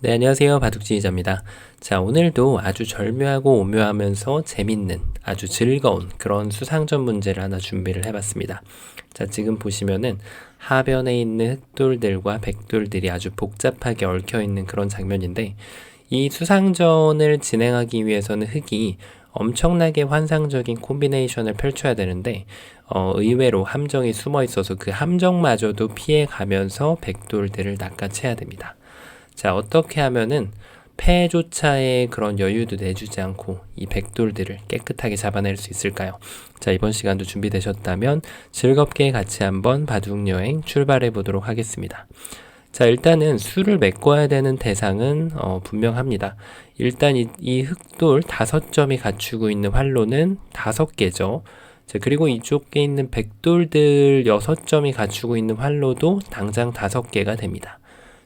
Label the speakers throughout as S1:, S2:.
S1: 네, 안녕하세요. 바둑지휘자입니다. 자, 오늘도 아주 절묘하고 오묘하면서 재밌는, 아주 즐거운 그런 수상전 문제를 하나 준비를 해봤습니다. 자, 지금 보시면은 하변에 있는 흑돌들과 백돌들이 아주 복잡하게 얽혀있는 그런 장면인데, 이 수상전을 진행하기 위해서는 흑이 엄청나게 환상적인 콤비네이션을 펼쳐야 되는데, 의외로 함정이 숨어 있어서 그 함정마저도 피해가면서 백돌들을 낚아채야 됩니다. 자, 어떻게 하면은 패조차의 그런 여유도 내주지 않고 이 백돌들을 깨끗하게 잡아낼 수 있을까요? 자, 이번 시간도 준비되셨다면 즐겁게 같이 한번 바둑여행 출발해 보도록 하겠습니다. 자, 일단은 수를 메꿔야 되는 대상은 분명합니다. 일단 이 흑돌 5점이 갖추고 있는 활로는 5개죠. 자, 그리고 이쪽에 있는 백돌들 6점이 갖추고 있는 활로도 당장 5개가 됩니다.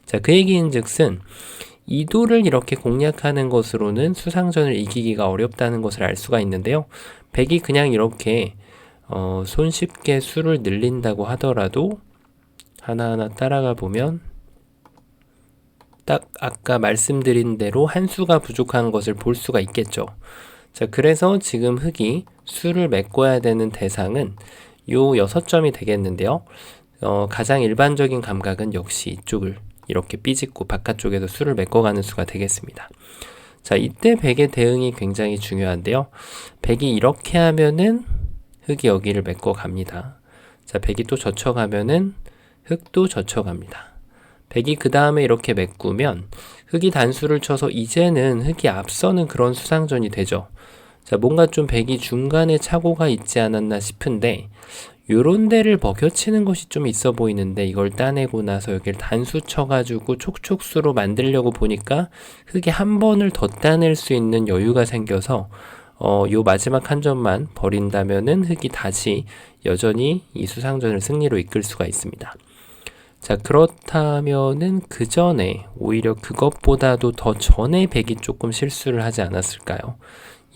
S1: 자, 그 얘기인 즉슨 이도를 이렇게 공략하는 것으로는 수상전을 이기기가 어렵다는 것을 알 수가 있는데요. 백이 그냥 이렇게 손쉽게 수를 늘린다고 하더라도 하나하나 따라가 보면 딱 아까 말씀드린 대로 한 수가 부족한 것을 볼 수가 있겠죠. 자, 그래서 지금 흑이 수를 메꿔야 되는 대상은 요 6점이 되겠는데요. 가장 일반적인 감각은 역시 이쪽을 이렇게 삐짓고 바깥쪽에서 수를 메꿔가는 수가 되겠습니다. 자, 이때 백의 대응이 굉장히 중요한데요. 백이 이렇게 하면은 흑이 여기를 메꿔갑니다. 자, 백이 또 젖혀가면은 흑도 젖혀갑니다. 백이 그 다음에 이렇게 메꾸면 흑이 단수를 쳐서 이제는 흑이 앞서는 그런 수상전이 되죠. 자, 뭔가 좀 백이 중간에 착오가 있지 않았나 싶은데 요런 데를 먹여치는 것이 좀 있어 보이는데 이걸 따내고 나서 여기를 단수 쳐가지고 촉촉수로 만들려고 보니까 흑이 한 번을 더 따낼 수 있는 여유가 생겨서 요 마지막 한 점만 버린다면은 흑이 다시 여전히 이 수상전을 승리로 이끌 수가 있습니다. 자, 그렇다면은 그 전에 오히려 그것보다도 더 전에 백이 조금 실수를 하지 않았을까요?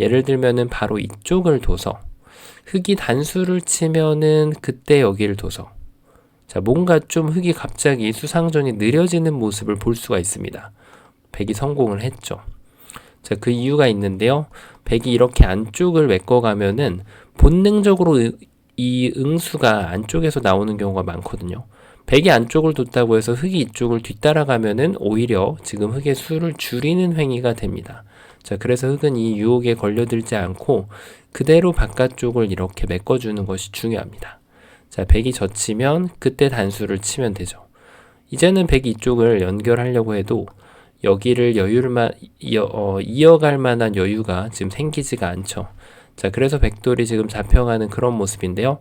S1: 예를 들면은 바로 이쪽을 둬서 흑이 단수를 치면은 그때 여기를 둬서 자, 뭔가 좀 흑이 갑자기 수상전이 느려지는 모습을 볼 수가 있습니다. 백이 성공을 했죠. 자, 그 이유가 있는데요. 백이 이렇게 안쪽을 메꿔가면은 본능적으로 이 응수가 안쪽에서 나오는 경우가 많거든요. 백이 안쪽을 뒀다고 해서 흑이 이쪽을 뒤따라가면은 오히려 지금 흑의 수를 줄이는 행위가 됩니다. 자, 그래서 흑은 이 유혹에 걸려들지 않고 그대로 바깥쪽을 이렇게 메꿔주는 것이 중요합니다. 자, 백이 젖히면 그때 단수를 치면 되죠. 이제는 백이 이쪽을 연결하려고 해도 여기를 이어갈 만한 여유가 지금 생기지가 않죠. 자, 그래서 백돌이 지금 잡혀가는 그런 모습인데요.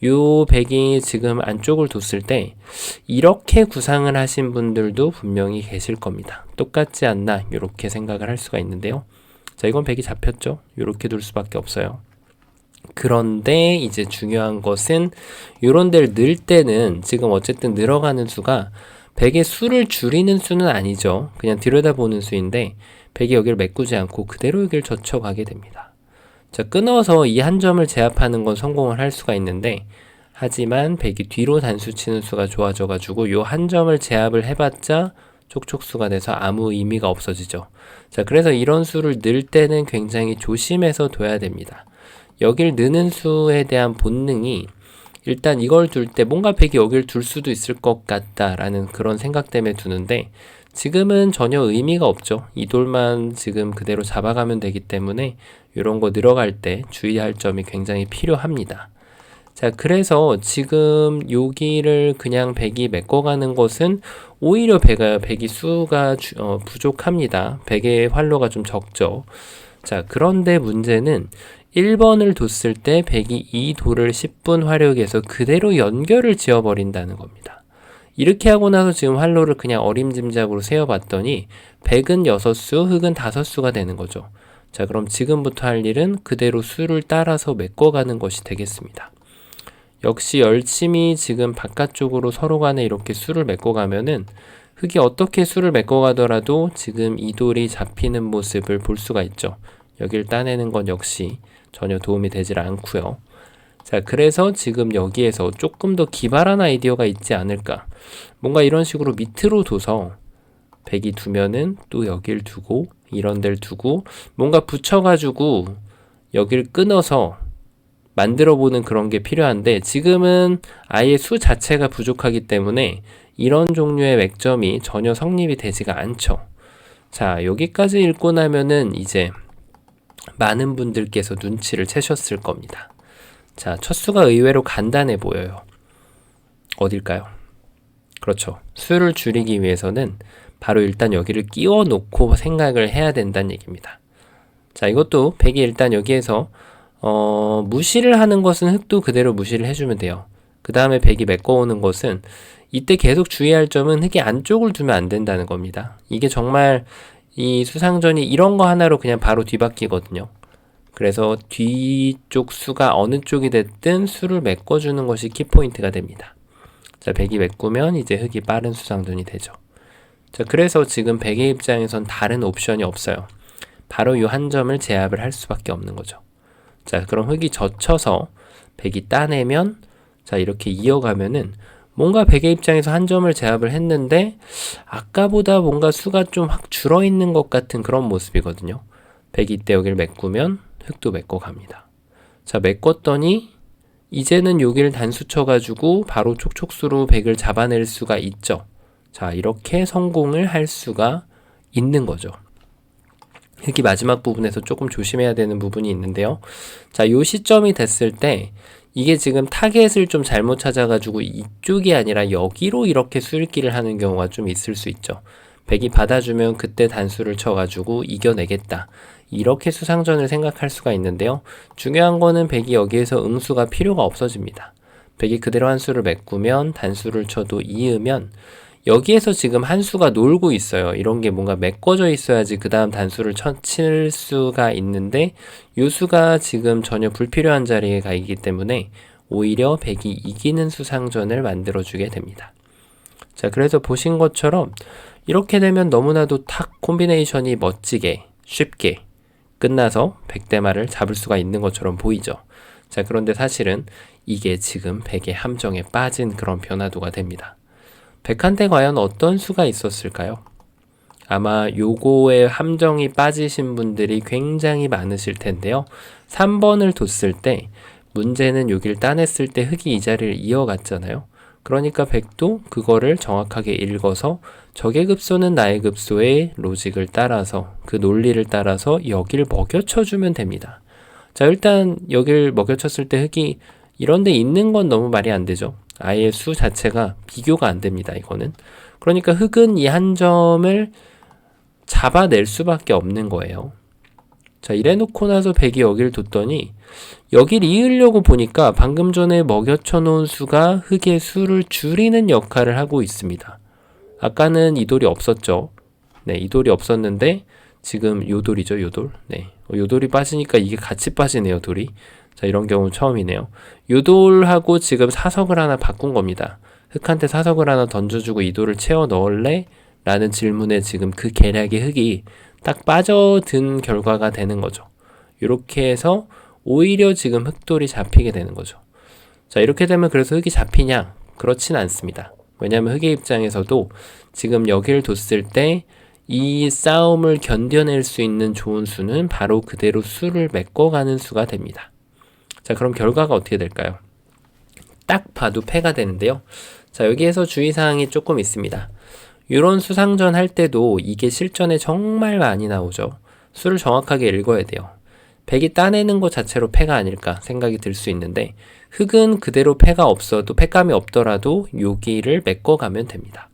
S1: 요 백이 지금 안쪽을 뒀을 때 이렇게 구상을 하신 분들도 분명히 계실 겁니다. 똑같지 않나 이렇게 생각을 할 수가 있는데요. 자, 이건 백이 잡혔죠. 이렇게 둘 수밖에 없어요. 그런데 이제 중요한 것은 요런 데를 넣을 때는 지금 어쨌든 늘어가는 수가 백의 수를 줄이는 수는 아니죠. 그냥 들여다보는 수인데 백이 여기를 메꾸지 않고 그대로 여기를 젖혀가게 됩니다. 자, 끊어서 이 한 점을 제압하는 건 성공을 할 수가 있는데 하지만 백이 뒤로 단수 치는 수가 좋아져 가지고 요 한 점을 제압을 해봤자 촉촉수가 돼서 아무 의미가 없어지죠. 자, 그래서 이런 수를 넣을 때는 굉장히 조심해서 둬야 됩니다. 여길 넣는 수에 대한 본능이 일단 이걸 둘 때 뭔가 백이 여길 둘 수도 있을 것 같다라는 그런 생각 때문에 두는데 지금은 전혀 의미가 없죠. 이 돌만 지금 그대로 잡아가면 되기 때문에 이런 거 늘어갈 때 주의할 점이 굉장히 필요합니다. 자, 그래서 지금 여기를 그냥 백이 메꿔가는 것은 오히려 백이 수가 부족합니다. 백의 활로가 좀 적죠. 자, 그런데 문제는 1번을 뒀을 때 백이 이 돌을 10분 화력에서 그대로 연결을 지어버린다는 겁니다. 이렇게 하고 나서 지금 활로를 그냥 어림짐작으로 세어봤더니 백은 6수, 흑은 5수가 되는 거죠. 자, 그럼 지금부터 할 일은 그대로 수를 따라서 메꿔가는 것이 되겠습니다. 역시 열심히 지금 바깥쪽으로 서로 간에 이렇게 수를 메꿔가면은 흑이 어떻게 수를 메꿔가더라도 지금 이 돌이 잡히는 모습을 볼 수가 있죠. 여기를 따내는 건 역시 전혀 도움이 되질 않고요. 자, 그래서 지금 여기에서 조금 더 기발한 아이디어가 있지 않을까. 뭔가 이런 식으로 밑으로 둬서 백이 두면은 또 여길 두고 이런 데를 두고 뭔가 붙여가지고 여길 끊어서 만들어 보는 그런 게 필요한데 지금은 아예 수 자체가 부족하기 때문에 이런 종류의 맥점이 전혀 성립이 되지가 않죠. 자, 여기까지 읽고 나면은 이제 많은 분들께서 눈치를 채셨을 겁니다. 자, 첫 수가 의외로 간단해 보여요. 어딜까요? 그렇죠. 수를 줄이기 위해서는 바로 일단 여기를 끼워 놓고 생각을 해야 된다는 얘기입니다. 자, 이것도 100이 일단 여기에서 무시를 하는 것은 흙도 그대로 무시를 해주면 돼요. 그 다음에 100이 메꿔오는 것은 이때 계속 주의할 점은 흙의 안쪽을 두면 안 된다는 겁니다. 이게 정말 이 수상전이 이런 거 하나로 그냥 바로 뒤바뀌거든요. 그래서 뒤쪽 수가 어느 쪽이 됐든 수를 메꿔주는 것이 키포인트가 됩니다. 자, 100이 메꾸면 이제 흙이 빠른 수상전이 되죠. 자, 그래서 지금 100의 입장에선 다른 옵션이 없어요. 바로 이 한 점을 제압을 할 수밖에 없는 거죠. 자, 그럼 흙이 젖혀서 100이 따내면 자, 이렇게 이어가면은 뭔가 100의 입장에서 한 점을 제압을 했는데 아까보다 뭔가 수가 좀 확 줄어있는 것 같은 그런 모습이거든요. 100이 이때 여기를 메꾸면 흙도 메꿔 갑니다. 자, 메꿨더니 이제는 여기를 단수 쳐가지고 바로 촉촉수로 100을 잡아낼 수가 있죠. 자, 이렇게 성공을 할 수가 있는 거죠. 흙이 마지막 부분에서 조금 조심해야 되는 부분이 있는데요. 자, 요 시점이 됐을 때 이게 지금 타겟을 좀 잘못 찾아가지고 이쪽이 아니라 여기로 이렇게 수읽기를 하는 경우가 좀 있을 수 있죠. 100이 받아주면 그때 단수를 쳐가지고 이겨내겠다. 이렇게 수상전을 생각할 수가 있는데요. 중요한 거는 100이 여기에서 응수가 필요가 없어집니다. 100이 그대로 한 수를 메꾸면 단수를 쳐도 이으면 여기에서 지금 한 수가 놀고 있어요. 이런 게 뭔가 메꿔져 있어야지 그 다음 단수를 칠 수가 있는데 이 수가 지금 전혀 불필요한 자리에 가 있기 때문에 오히려 100이 이기는 수상전을 만들어주게 됩니다. 자, 그래서 보신 것처럼 이렇게 되면 너무나도 탁 콤비네이션이 멋지게 쉽게 끝나서 100대 말을 잡을 수가 있는 것처럼 보이죠. 자, 그런데 사실은 이게 지금 100의 함정에 빠진 그런 변화도가 됩니다. 100한테 과연 어떤 수가 있었을까요? 아마 요거에 함정이 빠지신 분들이 굉장히 많으실 텐데요. 3번을 뒀을 때 문제는 여기를 따냈을 때 흙이 이 자리를 이어갔잖아요. 그러니까 100도 그거를 정확하게 읽어서 적의 급소는 나의 급소의 로직을 따라서 그 논리를 따라서 여기를 먹여쳐주면 됩니다. 자, 일단 여기를 먹여쳤을 때 흙이 이런데 있는 건 너무 말이 안 되죠. 아예 수 자체가 비교가 안 됩니다. 이거는. 그러니까 흙은 이 한 점을 잡아낼 수밖에 없는 거예요. 자, 이래놓고 나서 100이 여기를 뒀더니 여길 이으려고 보니까 방금 전에 먹여쳐 놓은 수가 흙의 수를 줄이는 역할을 하고 있습니다. 아까는 이 돌이 없었죠. 네, 이 돌이 없었는데 지금 요 돌이죠, 요 돌. 네, 요 돌이 빠지니까 이게 같이 빠지네요, 돌이. 자, 이런 경우 처음이네요. 요 돌하고 지금 사석을 하나 바꾼 겁니다. 흙한테 사석을 하나 던져주고 이 돌을 채워 넣을래? 라는 질문에 지금 그 계략의 흙이 딱 빠져든 결과가 되는 거죠. 이렇게 해서 오히려 지금 흙돌이 잡히게 되는 거죠. 자, 이렇게 되면 그래서 흙이 잡히냐? 그렇진 않습니다. 왜냐하면 흙의 입장에서도 지금 여기를 뒀을 때 이 싸움을 견뎌낼 수 있는 좋은 수는 바로 그대로 수를 메꿔가는 수가 됩니다. 자, 그럼 결과가 어떻게 될까요? 딱 봐도 패가 되는데요. 자, 여기에서 주의사항이 조금 있습니다. 이런 수상전 할 때도 이게 실전에 정말 많이 나오죠. 수를 정확하게 읽어야 돼요. 100이 따내는 것 자체로 패가 아닐까 생각이 들 수 있는데 흙은 그대로 패가 없어도 패감이 없더라도 여기를 메꿔가면 됩니다.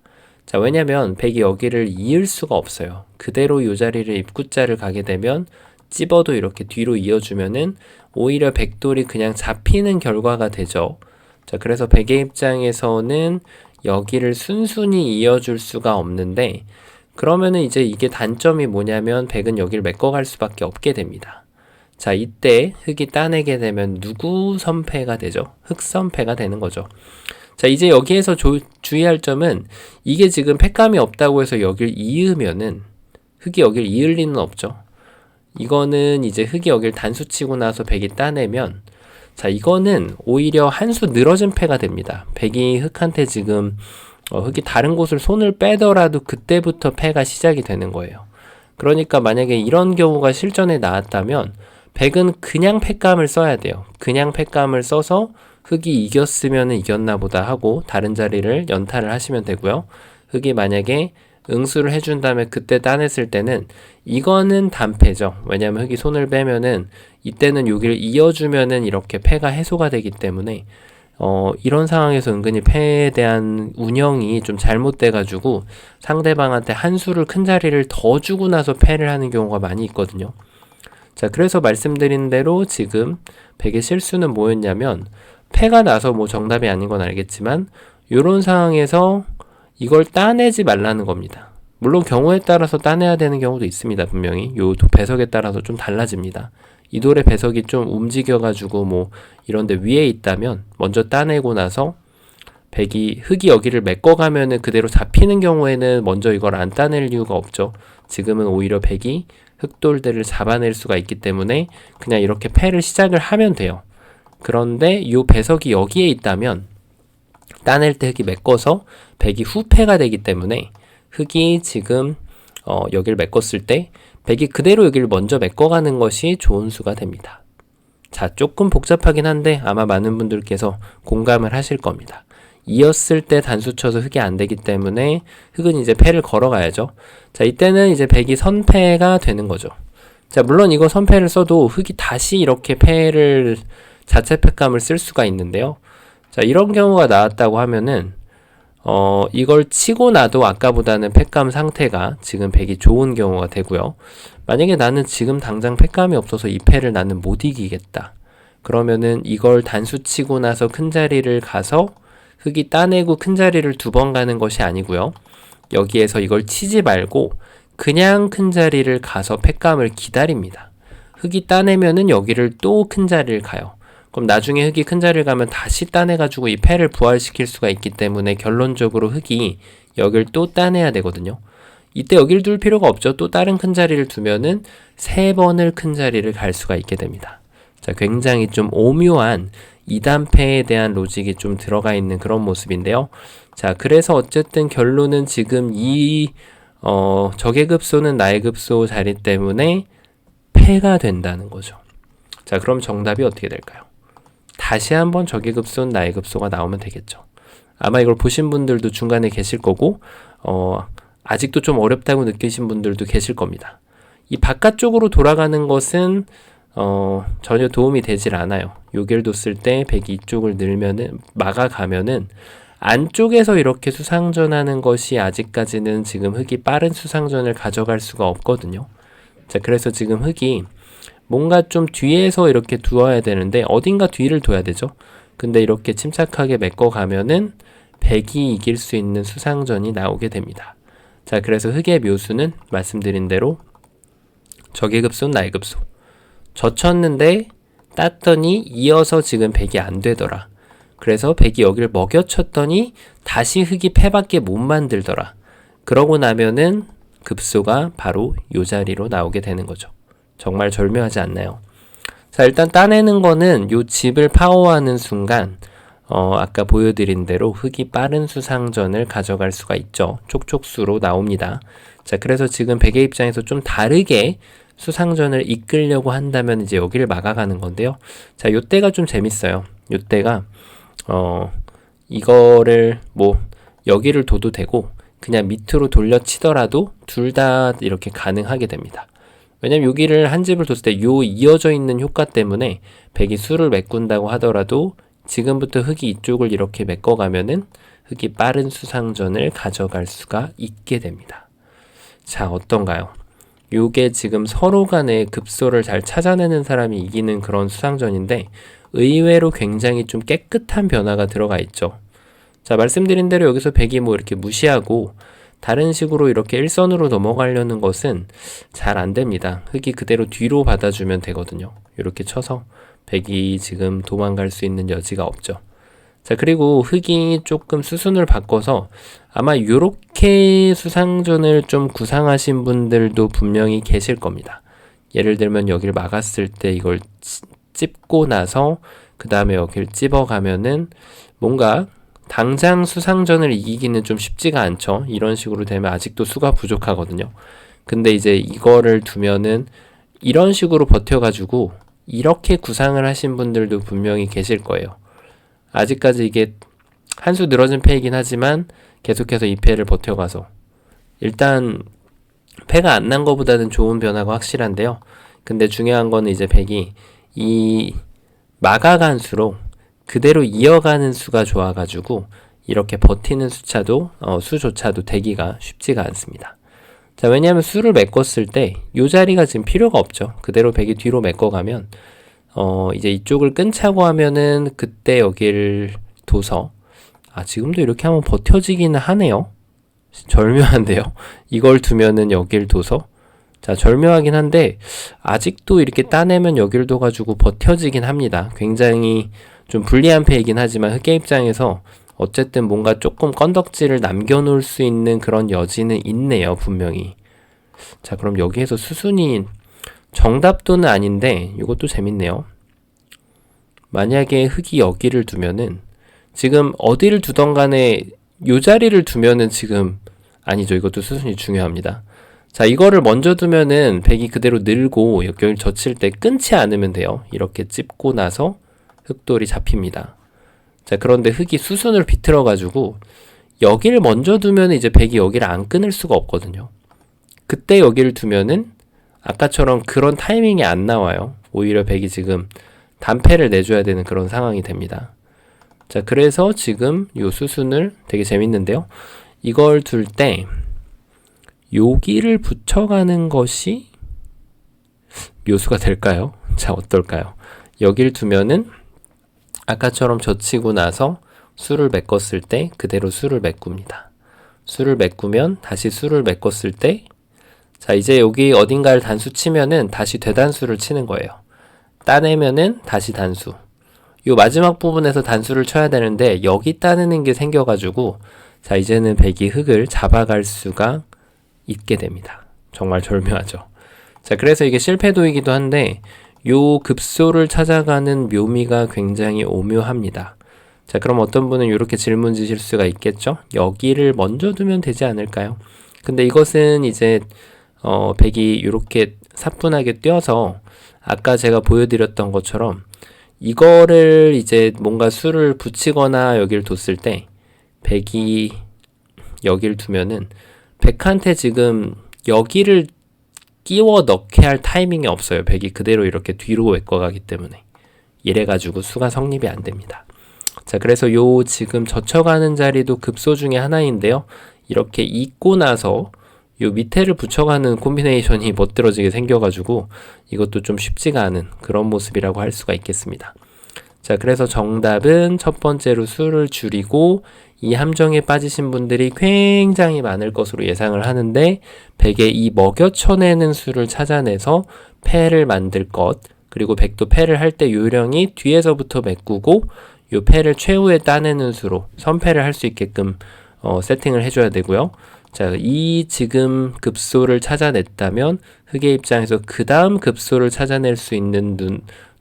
S1: 자, 왜냐면 100이 여기를 이을 수가 없어요. 그대로 이 자리를 입구자를 가게 되면 찝어도 이렇게 뒤로 이어주면은 오히려 100돌이 그냥 잡히는 결과가 되죠. 자, 그래서 100의 입장에서는 여기를 순순히 이어줄 수가 없는데 그러면은 이제 이게 단점이 뭐냐면 100은 여기를 메꿔갈 수밖에 없게 됩니다. 자, 이때 흙이 따내게 되면 누구 선패가 되죠? 흙 선패가 되는 거죠. 자, 이제 여기에서 주의할 점은 이게 지금 패감이 없다고 해서 여길 이으면은 흙이 여길 이을 리는 없죠. 이거는 이제 흙이 여길 단수 치고 나서 100이 따내면 자, 이거는 오히려 한 수 늘어진 패가 됩니다. 100이 흙한테 지금 흙이 다른 곳을 손을 빼더라도 그때부터 패가 시작이 되는 거예요. 그러니까 만약에 이런 경우가 실전에 나왔다면 백은 그냥 패감을 써야 돼요. 그냥 패감을 써서 흙이 이겼으면 이겼나 보다 하고 다른 자리를 연타를 하시면 되고요. 흙이 만약에 응수를 해준 다음에 그때 따냈을 때는 이거는 단패죠. 왜냐하면 흙이 손을 빼면은 이때는 여기를 이어주면은 이렇게 패가 해소가 되기 때문에 이런 상황에서 은근히 패에 대한 운영이 좀 잘못돼가지고 상대방한테 한 수를 큰 자리를 더 주고 나서 패를 하는 경우가 많이 있거든요. 자, 그래서 말씀드린 대로 지금 백의 실수는 뭐였냐면 패가 나서 뭐 정답이 아닌 건 알겠지만 이런 상황에서 이걸 따내지 말라는 겁니다. 물론 경우에 따라서 따내야 되는 경우도 있습니다. 분명히 요 배석에 따라서 좀 달라집니다. 이 돌의 배석이 좀 움직여가지고 뭐 이런데 위에 있다면 먼저 따내고 나서 흙이 여기를 메꿔가면은 그대로 잡히는 경우에는 먼저 이걸 안 따낼 이유가 없죠. 지금은 오히려 백이 흙돌들을 잡아낼 수가 있기 때문에 그냥 이렇게 패를 시작을 하면 돼요. 그런데 이 배석이 여기에 있다면 따낼 때 흙이 메꿔서 백이 후패가 되기 때문에 흙이 지금 여기를 메꿨을 때 백이 그대로 여기를 먼저 메꿔가는 것이 좋은 수가 됩니다. 자, 조금 복잡하긴 한데 아마 많은 분들께서 공감을 하실 겁니다. 이었을 때 단수 쳐서 흙이 안 되기 때문에 흙은 이제 패를 걸어가야죠. 자, 이때는 이제 백이 선패가 되는 거죠. 자, 물론 이거 선패를 써도 흙이 다시 이렇게 패를 자체 패감을 쓸 수가 있는데요. 자, 이런 경우가 나왔다고 하면은 이걸 치고 나도 아까보다는 패감 상태가 지금 백이 좋은 경우가 되고요. 만약에 나는 지금 당장 패감이 없어서 이 패를 나는 못 이기겠다. 그러면은 이걸 단수 치고 나서 큰 자리를 가서 흙이 따내고 큰 자리를 두 번 가는 것이 아니고요. 여기에서 이걸 치지 말고 그냥 큰 자리를 가서 패감을 기다립니다. 흙이 따내면은 여기를 또 큰 자리를 가요. 그럼 나중에 흙이 큰 자리를 가면 다시 따내가지고 이 패를 부활시킬 수가 있기 때문에 결론적으로 흙이 여길 또 따내야 되거든요. 이때 여길 둘 필요가 없죠. 또 다른 큰 자리를 두면은 3번을 큰 자리를 갈 수가 있게 됩니다. 자, 굉장히 좀 오묘한 2단패에 대한 로직이 좀 들어가 있는 그런 모습인데요. 자, 그래서 어쨌든 결론은 지금 적의 급소는 나의 급소 자리 때문에 패가 된다는 거죠. 자, 그럼 정답이 어떻게 될까요? 다시 한번 적의 급소는 나의 급소가 나오면 되겠죠. 아마 이걸 보신 분들도 중간에 계실 거고 아직도 좀 어렵다고 느끼신 분들도 계실 겁니다. 이 바깥쪽으로 돌아가는 것은 전혀 도움이 되질 않아요. 요길 뒀을 때 백이 이쪽을 늘면은 막아가면은 안쪽에서 이렇게 수상전하는 것이 아직까지는 지금 흙이 빠른 수상전을 가져갈 수가 없거든요. 자, 그래서 지금 흙이 뭔가 좀 뒤에서 이렇게 두어야 되는데 어딘가 뒤를 둬야 되죠. 근데 이렇게 침착하게 메꿔가면은 백이 이길 수 있는 수상전이 나오게 됩니다. 자, 그래서 흙의 묘수는 말씀드린 대로 적의 급소는 나의 급소. 젖혔는데 땄더니 이어서 지금 백이 안 되더라. 그래서 백이 여기를 먹여쳤더니 다시 흙이 패밖에 못 만들더라. 그러고 나면은 급소가 바로 이 자리로 나오게 되는 거죠. 정말 절묘하지 않나요? 자, 일단 따내는 거는 요 집을 파워하는 순간 아까 보여드린 대로 흙이 빠른 수상전을 가져갈 수가 있죠. 촉촉수로 나옵니다. 자, 그래서 지금 백의 입장에서 좀 다르게 수상전을 이끌려고 한다면 이제 여기를 막아가는 건데요. 자, 요때가 좀 재밌어요. 요때가 이거를 뭐 여기를 둬도 되고 그냥 밑으로 돌려치더라도 둘 다 이렇게 가능하게 됩니다. 왜냐면 여기를 한 집을 뒀을 때 요 이어져 있는 효과 때문에 백이 수를 메꾼다고 하더라도 지금부터 흙이 이쪽을 이렇게 메꿔가면은 흙이 빠른 수상전을 가져갈 수가 있게 됩니다. 자, 어떤가요? 요게 지금 서로 간의 급소를 잘 찾아내는 사람이 이기는 그런 수상전인데 의외로 굉장히 좀 깨끗한 변화가 들어가 있죠. 자, 말씀드린 대로 여기서 백이 뭐 이렇게 무시하고 다른 식으로 이렇게 일선으로 넘어가려는 것은 잘 안 됩니다. 흙이 그대로 뒤로 받아주면 되거든요. 이렇게 쳐서 백이 지금 도망갈 수 있는 여지가 없죠. 자, 그리고 흙이 조금 수순을 바꿔서 아마 요렇게 수상전을 좀 구상하신 분들도 분명히 계실 겁니다. 예를 들면 여기를 막았을 때 이걸 찝고 나서 그 다음에 여기를 찝어가면은 뭔가 당장 수상전을 이기기는 좀 쉽지가 않죠. 이런 식으로 되면 아직도 수가 부족하거든요. 근데 이제 이거를 두면은 이런 식으로 버텨가지고 이렇게 구상을 하신 분들도 분명히 계실 거예요. 아직까지 이게 한 수 늘어진 패이긴 하지만 계속해서 이 패를 버텨가서 일단 패가 안 난 것보다는 좋은 변화가 확실한데요. 근데 중요한 거는 이제 백이 이 막아간 수로 그대로 이어가는 수가 좋아가지고 이렇게 버티는 수조차도 되기가 쉽지가 않습니다. 자, 왜냐하면 수를 메꿨을 때 이 자리가 지금 필요가 없죠. 그대로 백이 뒤로 메꿔가면 이제 이쪽을 끊자고 하면은 그때 여기를 둬서 지금도 이렇게 하면 버텨지기는 하네요. 절묘한데요. 이걸 두면은 여길 둬서 자, 절묘하긴 한데 아직도 이렇게 따내면 여길 둬가지고 버텨지긴 합니다. 굉장히 좀 불리한 패이긴 하지만 흑의 입장에서 어쨌든 뭔가 조금 건덕지를 남겨놓을 수 있는 그런 여지는 있네요. 분명히. 자, 그럼 여기에서 수순이 정답도는 아닌데 이것도 재밌네요. 만약에 흑이 여기를 두면은 지금 어디를 두던 간에 요 자리를 두면은 지금 아니죠. 이것도 수순이 중요합니다. 자, 이거를 먼저 두면은 백이 그대로 늘고 여기를 젖힐 때 끊지 않으면 돼요. 이렇게 찝고 나서 흑돌이 잡힙니다. 자, 그런데 흑이 수순을 비틀어 가지고 여기를 먼저 두면 이제 백이 여기를 안 끊을 수가 없거든요. 그때 여기를 두면은 아까처럼 그런 타이밍이 안 나와요. 오히려 백이 지금 단패를 내줘야 되는 그런 상황이 됩니다. 자, 그래서 지금 요 수순을 되게 재밌는데요. 이걸 둘 때 여기를 붙여가는 것이 묘수가 될까요? 자, 어떨까요? 여기를 두면은 아까처럼 젖히고 나서 수를 메꿨을 때 그대로 수를 메꿉니다. 수를 메꾸면 다시 수를 메꿨을 때 자, 이제 여기 어딘가를 단수 치면은 다시 되단수를 치는 거예요. 따내면은 다시 단수. 요 마지막 부분에서 단수를 쳐야 되는데 여기 따내는 게 생겨가지고 자, 이제는 백이 흑을 잡아갈 수가 있게 됩니다. 정말 절묘하죠. 자, 그래서 이게 실패도이기도 한데 요 급소를 찾아가는 묘미가 굉장히 오묘합니다. 자, 그럼 어떤 분은 이렇게 질문 주실 수가 있겠죠? 여기를 먼저 두면 되지 않을까요? 근데 이것은 이제 백이 이렇게 사뿐하게 뛰어서 아까 제가 보여드렸던 것처럼 이거를 이제 뭔가 수를 붙이거나 여기를 뒀을 때 백이 여기를 두면은 백한테 지금 여기를 끼워 넣게 할 타이밍이 없어요. 백이 그대로 이렇게 뒤로 메꿔가기 때문에 이래가지고 수가 성립이 안 됩니다. 자, 그래서 요 지금 젖혀가는 자리도 급소 중에 하나인데요. 이렇게 잇고 나서 요 밑에를 붙여가는 콤비네이션이 멋들어지게 생겨가지고 이것도 좀 쉽지가 않은 그런 모습이라고 할 수가 있겠습니다. 자, 그래서 정답은 첫 번째로 수를 줄이고 이 함정에 빠지신 분들이 굉장히 많을 것으로 예상을 하는데 백의 이 먹여 쳐내는 수를 찾아내서 패를 만들 것, 그리고 백도 패를 할 때 요령이 뒤에서부터 메꾸고 요 패를 최후에 따내는 수로 선패를 할 수 있게끔 세팅을 해줘야 되고요. 자, 이 지금 급소를 찾아냈다면 흑의 입장에서 그 다음 급소를 찾아낼 수 있는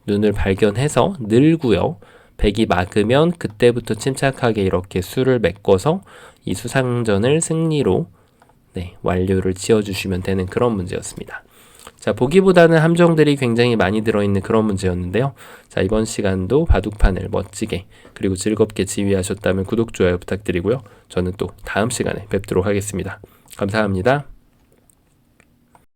S1: 눈을 발견해서 늘고요. 백이 막으면 그때부터 침착하게 이렇게 수를 메꿔서 이 수상전을 승리로 완료를 지어주시면 되는 그런 문제였습니다. 자, 보기보다는 함정들이 굉장히 많이 들어있는 그런 문제였는데요. 자, 이번 시간도 바둑판을 멋지게 그리고 즐겁게 지휘하셨다면 구독, 좋아요 부탁드리고요. 저는 또 다음 시간에 뵙도록 하겠습니다. 감사합니다.